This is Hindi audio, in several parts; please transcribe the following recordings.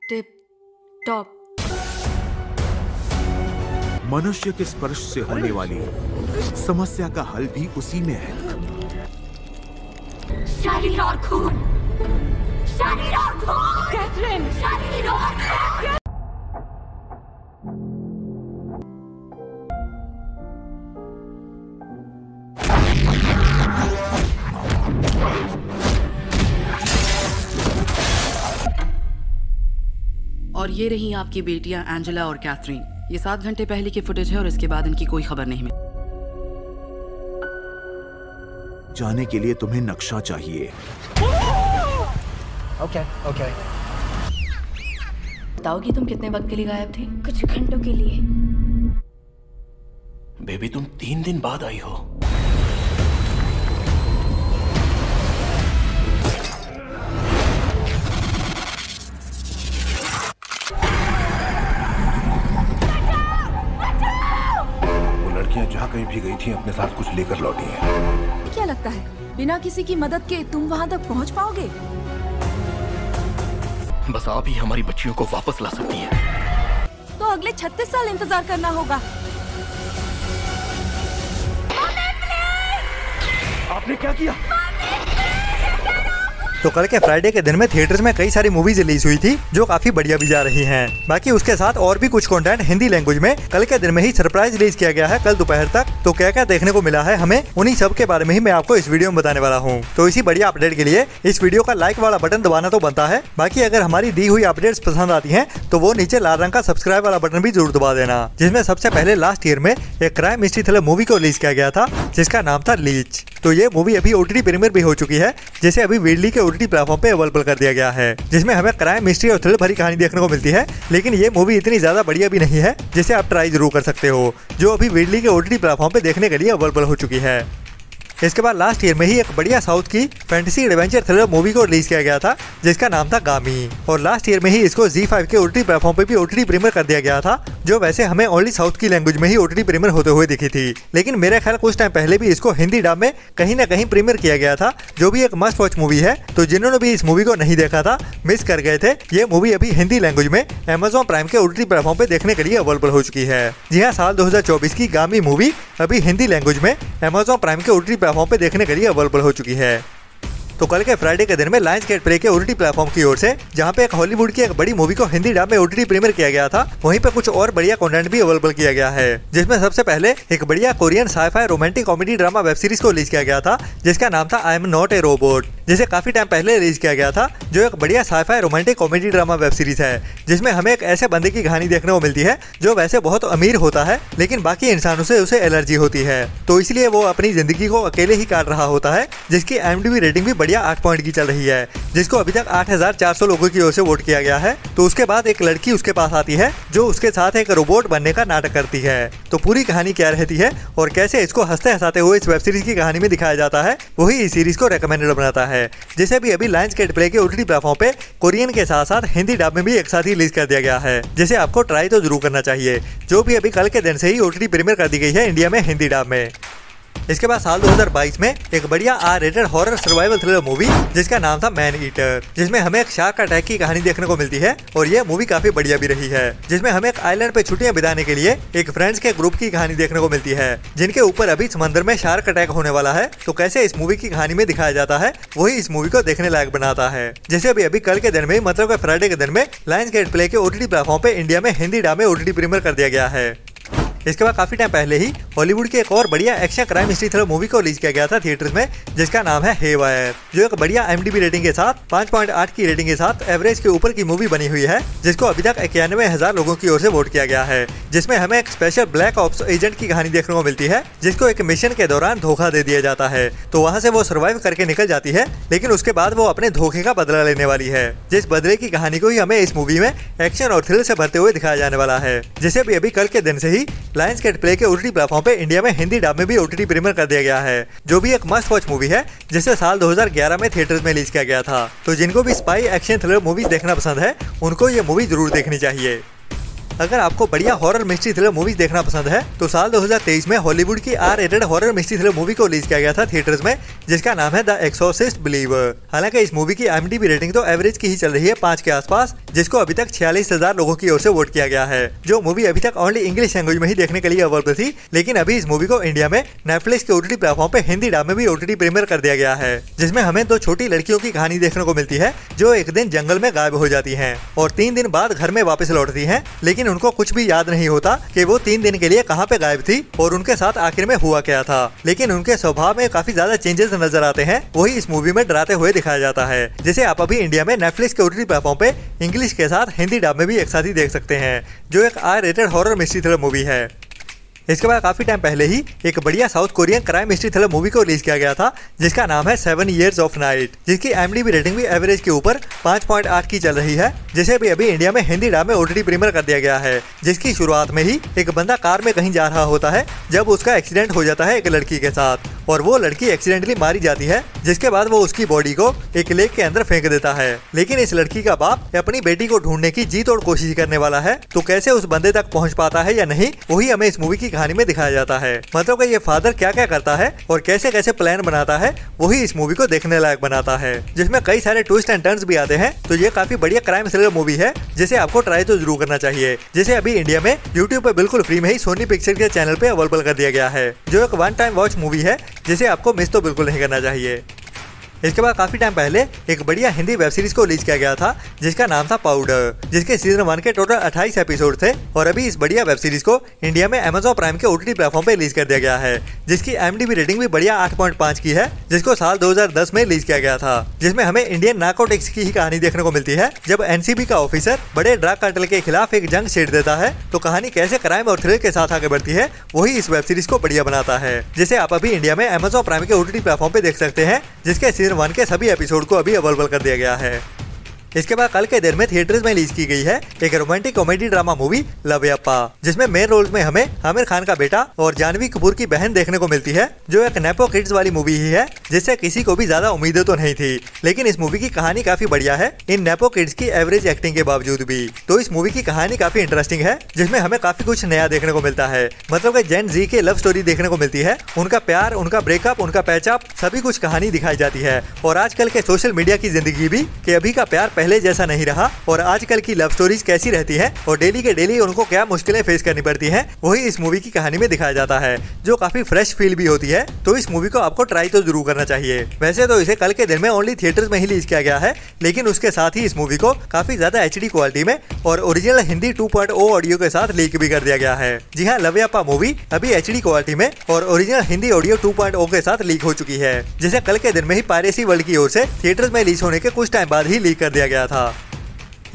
Tip top. मनुष्य के स्पर्श से होने वाली समस्या का हल भी उसी में है। शरीर और खून, शरीर और खून, कैथरीन, शरीर और खून। और ये रही आपकी बेटियां एंजेला और कैथरीन। ये 7 घंटे पहले की फुटेज है और इसके बाद इनकी कोई खबर नहीं मिली। जाने के लिए तुम्हें नक्शा चाहिए। ओके। बताओगी तुम कितने वक्त के लिए गायब थी? कुछ घंटों के लिए। बेबी तुम 3 दिन बाद आई हो। जहाँ कहीं भी गई थी अपने साथ कुछ लेकर लौटी है। क्या लगता है बिना किसी की मदद के तुम वहाँ तक पहुँच पाओगे? बस आप ही हमारी बच्चियों को वापस ला सकती हैं। तो अगले 36 साल इंतजार करना होगा। आपने क्या किया? तो कल के फ्राइडे के दिन में थिएटर्स में कई सारी मूवीज रिलीज हुई थी जो काफी बढ़िया भी जा रही हैं। बाकी उसके साथ और भी कुछ कंटेंट हिंदी लैंग्वेज में कल के दिन में ही सरप्राइज रिलीज किया गया है कल दोपहर तक। तो क्या क्या देखने को मिला है हमें, उन्हीं सब के बारे में ही मैं आपको इस वीडियो में बताने वाला हूँ। तो इसी बढ़िया अपडेट के लिए इस वीडियो का लाइक वाला बटन दबाना तो बनता है। बाकी अगर हमारी दी हुई अपडेट्स पसंद आती है तो वो नीचे लाल रंग का सब्सक्राइब वाला बटन भी जरूर दबा देना। जिसमें सबसे पहले लास्ट ईयर में एक क्राइम मिस्ट्री थ्रिलर मूवी को रिलीज किया गया था जिसका नाम था लीच। तो ये मूवी अभी OTT प्रीमियर भी हो चुकी है, जिसे अभी वीडली के OTT प्लेटफॉर्म पे अवेलेबल कर दिया गया है। जिसमें हमें क्राइम मिस्ट्री और थ्रिलर भरी कहानी देखने को मिलती है। लेकिन ये मूवी इतनी ज्यादा बढ़िया भी नहीं है जिसे आप ट्राई जरूर कर सकते हो, जो अभी वीडली के OTT प्लेटफॉर्म पे देखने के लिए अवेलेबल हो चुकी है। इसके बाद लास्ट ईयर में ही एक बढ़िया साउथ की फैंटेसी एडवेंचर थ्रिलर मूवी को रिलीज किया गया था जिसका नाम था गामी। और लास्ट ईयर में ही इसको ZEE5 के OTT प्लेटफॉर्म पे भी OTT प्रीमियर कर दिया गया था, जो वैसे हमें ओनली साउथ की लैंग्वेज में ही OTT प्रीमियर होते हुए दिखी थी। लेकिन मेरे ख्याल कुछ टाइम पहले भी इसको हिंदी डब में कहीं ना कहीं प्रीमियर किया गया था, जो भी एक मस्ट वॉच मूवी है। तो जिन्होंने भी इस मूवी को नहीं देखा था, मिस कर गए थे, ये मूवी अभी हिंदी लैंग्वेज में Amazon प्राइम के OTT प्लेटफॉर्म पे देखने के लिए अवेलेबल हो चुकी है। जी हाँ, साल 2024 की गामी मूवी अभी हिंदी लैंग्वेज में Amazon प्राइम के OTT प्लेटफॉर्म पे देखने के लिए अवेलेबल हो चुकी है। तो कल के फ्राइडे के दिन में लायंसगेट प्ले के OTT प्लेटफॉर्म की ओर से जहां पे एक हॉलीवुड की एक बड़ी मूवी को हिंदी डब में OTT प्रीमियर किया गया था, वहीं पे कुछ और बढ़िया कंटेंट भी अवेलेबल किया गया है। जिसमें सबसे पहले एक बढ़िया Korean sci fi romantic comedy drama web series को रिलीज किया गया था जिसका नाम था I am not a robot, जिसे काफी टाइम पहले रिलीज किया गया था। जो एक बढ़िया sci fi romantic comedy drama web series है जिसमें हमें एक ऐसे बंदे की कहानी देखने को मिलती है जो वैसे बहुत अमीर होता है, लेकिन बाकी इंसानों से उसे एलर्जी होती है। तो इसलिए वो अपनी जिंदगी को अकेले ही काट रहा होता है, जिसकी IMDb रेटिंग भी बढ़िया 8 पॉइंट की चल रही है, जिसको अभी तक 8400 लोगों की ओर से वोट किया गया है। तो उसके बाद एक लड़की उसके पास आती है जो उसके साथ एक रोबोट बनने का नाटक करती है। तो पूरी कहानी क्या रहती है और कैसे इसको हंसते हंसाते हुए इस वेब सीरीज की कहानी में दिखाया जाता है, वही इस सीरीज को रेकमेंडेड बनाता है। जिसे भी अभी लायंसगेट प्ले के OTT प्लेटफॉर्म पे कोरियन के साथ साथ हिंदी डब में भी एक साथ ही रिलीज कर दिया गया है, जिसे आपको ट्राई तो जरूर करना चाहिए, जो भी अभी कल के दिन से ही OTT प्रीमियर कर दी गई है इंडिया में हिंदी डब में। इसके बाद साल 2022 में एक बढ़िया R-रेटेड हॉरर सर्वाइवल थ्रिलर मूवी जिसका नाम था मैन ईटर, जिसमें हमें एक शार्क अटैक की कहानी देखने को मिलती है। और यह मूवी काफी बढ़िया भी रही है, जिसमें हमें एक आइलैंड पे छुट्टियां बिताने के लिए एक फ्रेंड्स के ग्रुप की कहानी देखने को मिलती है, जिनके ऊपर अभी समंदर में शार्क अटैक होने वाला है। तो कैसे इस मूवी की कहानी में दिखाया जाता है, वही इस मूवी को देखने लायक बनाता है। जैसे अभी कल के दिन में, मतलब फ्राइडे के दिन में लायंसगेट प्ले के OTT प्लेटफॉर्म पे इंडिया में हिंदी डब में OTT प्रीमियर कर दिया गया है। इसके बाद काफी टाइम पहले ही हॉलीवुड की एक और बढ़िया action crime mystery thriller movie को रिलीज किया गया था थिएटर्स में, जिसका नाम है हेवायर, जो एक बढ़िया IMDb रेटिंग के साथ 5.8 की रेटिंग के साथ एवरेज के ऊपर की मूवी बनी हुई है, जिसको अभी तक 91,000 लोगों की ओर से वोट किया गया है। जिसमें हमें एक स्पेशल ब्लैक ऑप्स एजेंट की कहानी देखने को मिलती है, जिसको एक मिशन के दौरान धोखा दे दिया जाता है। तो वहाँ से वो सर्वाइव करके निकल जाती है, लेकिन उसके बाद वो अपने धोखे का बदला लेने वाली है, जिस बदले की कहानी को ही हमें इस मूवी में एक्शन और थ्रिल से भरते हुए दिखाया जाने वाला है। जिसे भी अभी कल के दिन से ही लायंसगेट प्ले के OTT प्लेटफॉर्म पे इंडिया में हिंदी डब में भी OTT प्रीमियर कर दिया गया है, जो भी एक मस्ट वॉच मूवी है, जिसे साल 2011 में थिएटर्स में रिलीज किया गया था। तो जिनको भी स्पाई एक्शन थ्रिलर मूवीज देखना पसंद है, उनको ये मूवी जरूर देखनी चाहिए। अगर आपको बढ़िया हॉरर मिस्ट्री थ्रिलर मूवीज देखना पसंद है तो साल 2023 में हॉलीवुड की R-रेटेड हॉरर मिस्ट्री थ्रिलर मूवी को रिलीज किया गया था थिएटर्स में, जिसका नाम है द एक्सोर्सिस्ट बिलीवर। हालांकि इस मूवी की IMDb रेटिंग तो एवरेज की ही चल रही है 5 के आसपास, जिसको अभी तक 46,000 लोगों की ओर से वोट किया गया है। जो मूवी अभी तक ओनली इंग्लिश लैंग्वेज में ही देखने के लिए अवेलेबल थी, लेकिन अभी इस मूवी को इंडिया में नेटफ्लिक्स के OTT प्लेटफॉर्म पे हिंदी डब में भी OTT प्रीमियर कर दिया गया है, जिसमें हमें 2 छोटी लड़कियों की कहानी देखने को मिलती है जो एक दिन जंगल में गायब हो जाती हैं और 3 दिन बाद घर में वापस लौटती हैं, लेकिन उनको कुछ भी याद नहीं होता कि वो 3 दिन के लिए कहां पे गायब थी और उनके साथ आखिर में हुआ क्या था। लेकिन उनके स्वभाव में काफी ज्यादा चेंजेस नजर आते हैं, वही इस मूवी में डराते हुए दिखाया जाता है, जिसे आप अभी इंडिया में नेटफ्लिक्स के OTT प्लेटफॉर्म पे इंग्लिश के साथ हिंदी डब में भी एक साथ ही देख सकते हैं, जो एक R-रेटेड हॉरर मिस्ट्री थ्रिलर मूवी है। इसके बाद काफी टाइम पहले ही एक बढ़िया south Korean crime mystery thriller movie को रिलीज किया गया था, जिसका नाम है 7 Years of Night, जिसकी IMDb रेटिंग भी एवरेज के ऊपर 5.8 की चल रही है, जिसे भी अभी इंडिया में हिंदी डब में OTT प्रीमियर कर दिया गया है। जिसकी शुरुआत में ही एक बंदा कार में कहीं जा रहा होता है जब उसका एक्सीडेंट हो जाता है एक लड़की के साथ, और वो लड़की एक्सीडेंटली मारी जाती है, जिसके बाद वो उसकी बॉडी को एक लेक के अंदर फेंक देता है। लेकिन इस लड़की का बाप अपनी बेटी को ढूंढने की जी तोड़ कोशिश करने वाला है, तो कैसे उस बंदे तक पहुंच पाता है या नहीं, वही हमें इस मूवी की कहानी में दिखाया जाता है। मतलब कि ये फादर क्या क्या करता है और कैसे कैसे प्लान बनाता है, वही इस मूवी को देखने लायक बनाता है, जिसमें कई सारे ट्विस्ट एंड टर्न्स भी आते हैं। तो ये काफी बढ़िया क्राइम थ्रिलर मूवी है, जिसे आपको ट्राई तो जरूर करना चाहिए, जिसे अभी इंडिया में यूट्यूब पे बिल्कुल फ्री में ही सोनी पिक्चर के चैनल पे अवेलेबल कर दिया गया है, जो एक 1 टाइम वॉच मूवी है, जिसे आपको मिस तो बिल्कुल नहीं करना चाहिए। इसके बाद काफी टाइम पहले एक बढ़िया हिंदी वेब सीरीज को रिलीज किया गया था, जिसका नाम था पाउडर, जिसके सीजन 1 के टोटल 28 एपिसोड थे, और अभी इस बढ़िया वेब सीरीज को इंडिया में Amazon प्राइम के OTT प्लेटफॉर्म पे रिलीज कर दिया गया है, जिसकी IMDb रेटिंग भी बढ़िया 8.5 की है, जिसको साल 2010 में रिलीज किया गया था, जिसमें हमें इंडियन नार्कोटिक्स की ही कहानी देखने को मिलती है। जब NCB का ऑफिसर बड़े ड्रग कार्टेल के खिलाफ एक जंग छेड़ देता है, तो कहानी कैसे क्राइम और थ्रिल के साथ आगे बढ़ती है, वही इस वेब सीरीज को बढ़िया बनाता है, जिसे आप अभी इंडिया में Amazon प्राइम के OTT प्लेटफॉर्म पे देख सकते हैं, जिसके सीजन 1 के सभी एपिसोड को अभी अवेलेबल कर दिया गया है। इसके बाद कल के दिन में थिएटर्स में रिलीज की गई है एक रोमांटिक कॉमेडी ड्रामा मूवी लवयप्पा, जिसमें मेन रोल्स में हमें आमिर खान का बेटा और जानवी कपूर की बहन देखने को मिलती है, जो एक नेपो किड्स वाली मूवी ही है, जिससे किसी को भी ज्यादा उम्मीदें तो नहीं थी, लेकिन इस मूवी की कहानी काफी बढ़िया है इन नेपो किड्स की एवरेज एक्टिंग के बावजूद भी। तो इस मूवी की कहानी काफी इंटरेस्टिंग है, जिसमें हमें काफी कुछ नया देखने को मिलता है। मतलब कि जेन जी के लव स्टोरी देखने को मिलती है, उनका प्यार, उनका ब्रेकअप, उनका पैचअप, सभी कुछ कहानी दिखाई जाती है, और आजकल के सोशल मीडिया की जिंदगी भी, कि अभी का प्यार पहले जैसा नहीं रहा, और आजकल की लव स्टोरीज कैसी रहती है और डेली के डेली उनको क्या मुश्किलें फेस करनी पड़ती हैं, वही इस मूवी की कहानी में दिखाया जाता है, जो काफी फ्रेश फील भी होती है। तो इस मूवी को आपको ट्राई तो जरूर करना चाहिए। वैसे तो इसे कल के दिन में ओनली थिएटर्स में ही रिलीज किया गया है, लेकिन उसके साथ ही इस मूवी को काफी ज्यादा HD क्वालिटी में और ओरिजिनल हिंदी 2.0 ऑडियो के साथ लीक भी कर दिया गया है। जी हाँ, लवयप्पा मूवी अभी HD क्वालिटी में और ओरिजिनल हिंदी ऑडियो 2.0 के साथ लीक हो चुकी है, जिसे कल के दिन में ही पायरेसी वर्ल्ड की ओर से थिएटर्स में रिलीज होने के कुछ टाइम बाद ही लीक कर दिया गया था।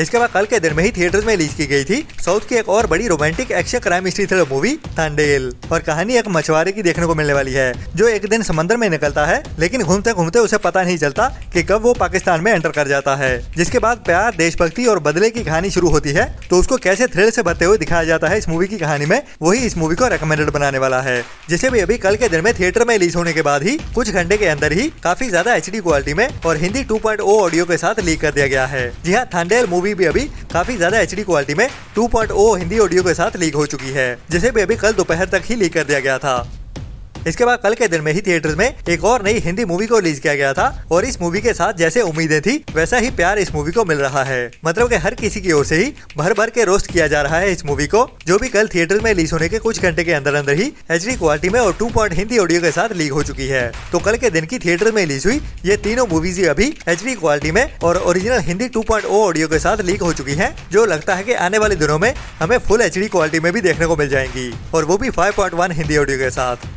इसके बाद कल के दिन में ही थिएटर्स में रिलीज की गई थी साउथ की एक और बड़ी romantic action crime mystery thriller movie Thandel, और कहानी एक मछुआरे की देखने को मिलने वाली है, जो एक दिन समंदर में निकलता है, लेकिन घूमते घूमते उसे पता नहीं चलता कि कब वो पाकिस्तान में एंटर कर जाता है, जिसके बाद प्यार, देशभक्ति और बदले की कहानी शुरू होती है। तो उसको कैसे थ्रिल से भरते हुए दिखाया जाता है इस मूवी की कहानी में, वही इस मूवी को रेकमेंडेड बनाने वाला है, जिसे भी अभी कल के दिन में थिएटर में रिलीज होने के बाद ही कुछ घंटे के अंदर ही काफी ज्यादा HD क्वालिटी में और हिंदी 2.0 ऑडियो के साथ लीक कर दिया गया है। जी हाँ, थांडेल मूवी भी अभी काफी ज्यादा HD क्वालिटी में 2.0 हिंदी ऑडियो के साथ लीक हो चुकी है, जिसे भी अभी कल दोपहर तक ही लीक कर दिया गया था। इसके बाद कल के दिन में ही थिएटर्स में एक और नई हिंदी मूवी को रिलीज किया गया था, और इस मूवी के साथ जैसे उम्मीदें थी वैसा ही प्यार इस मूवी को मिल रहा है। मतलब कि हर किसी की ओर से ही भर भर के रोस्ट किया जा रहा है इस मूवी को, जो भी कल थिएटर्स में रिलीज होने के कुछ घंटे के अंदर अंदर ही HD क्वालिटी में और 2. हिंदी ऑडियो के साथ लीक हो चुकी है। तो कल के दिन की थिएटर में रिलीज हुई ये तीनों मूवीज ही अभी HD क्वालिटी में और ओरिजिनल हिंदी 2.0 ऑडियो के साथ लीक हो चुकी है, जो लगता है कि आने वाले दिनों में हमें फुल HD क्वालिटी में भी देखने को मिल जाएंगी, और वो भी 5.1 हिंदी ऑडियो के साथ।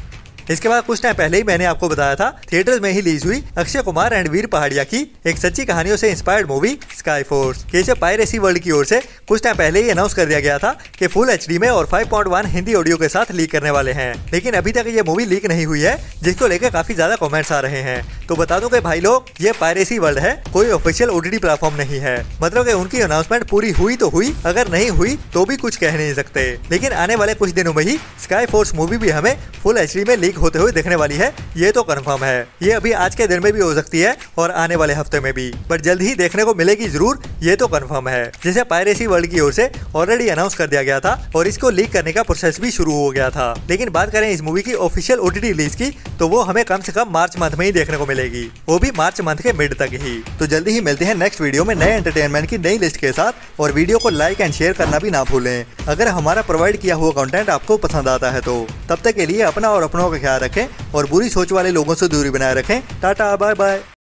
इसके बाद कुछ टाइम पहले ही मैंने आपको बताया था थिएटर्स में ही रिलीज हुई अक्षय कुमार एंड वीर पहाड़िया की एक सच्ची कहानियों से इंस्पायर्ड मूवी स्काई फोर्स, कि इसे पायरेसी वर्ल्ड की ओर से कुछ टाइम पहले ही अनाउंस कर दिया गया था कि फुल HD में और 5.1 हिंदी ऑडियो के साथ लीक करने वाले हैं, लेकिन अभी तक ये मूवी लीक नहीं हुई है, जिसको लेकर काफी ज्यादा कमेंट्स आ रहे हैं। तो बता दूं कि भाई लोग, ये पायरेसी वर्ल्ड है, कोई ऑफिशियल OTT प्लेटफॉर्म नहीं है। मतलब कि उनकी अनाउंसमेंट पूरी हुई तो हुई, अगर नहीं हुई तो भी कुछ कह नहीं सकते, लेकिन आने वाले कुछ दिनों में ही स्काई फोर्स मूवी भी हमें फुल HD में लीक लीक होते हुए दिखने वाली है, ये तो कंफर्म है। ये अभी आज के दिन में भी हो सकती है और आने वाले हफ्ते में भी, पर जल्द ही देखने को मिलेगी जरूर, ये तो कंफर्म है। जिसे पायरेसी वर्ल्ड की ओर से ऑलरेडी अनाउंस कर दिया गया था और इसको लीक करने का प्रोसेस भी शुरू हो गया था। लेकिन बात करें इस मूवी की ऑफिशियल OTT रिलीज की, तो वो हमें कम से कम मार्च मंथ में ही देखने को मिलेगी, वो भी मार्च मंथ के मिड तक ही। तो जल्दी ही मिलते हैं नेक्स्ट वीडियो में नए एंटरटेनमेंट की नई लिस्ट के साथ, और वीडियो को लाइक एंड शेयर करना भी ना भूलें अगर हमारा प्रोवाइड किया हुआ कंटेंट आपको पसंद आता है तो। तब तक के लिए अपना और अपनों का ख्याल रखें और बुरी सोच वाले लोगों से दूरी बनाए रखें। Tata, bye bye.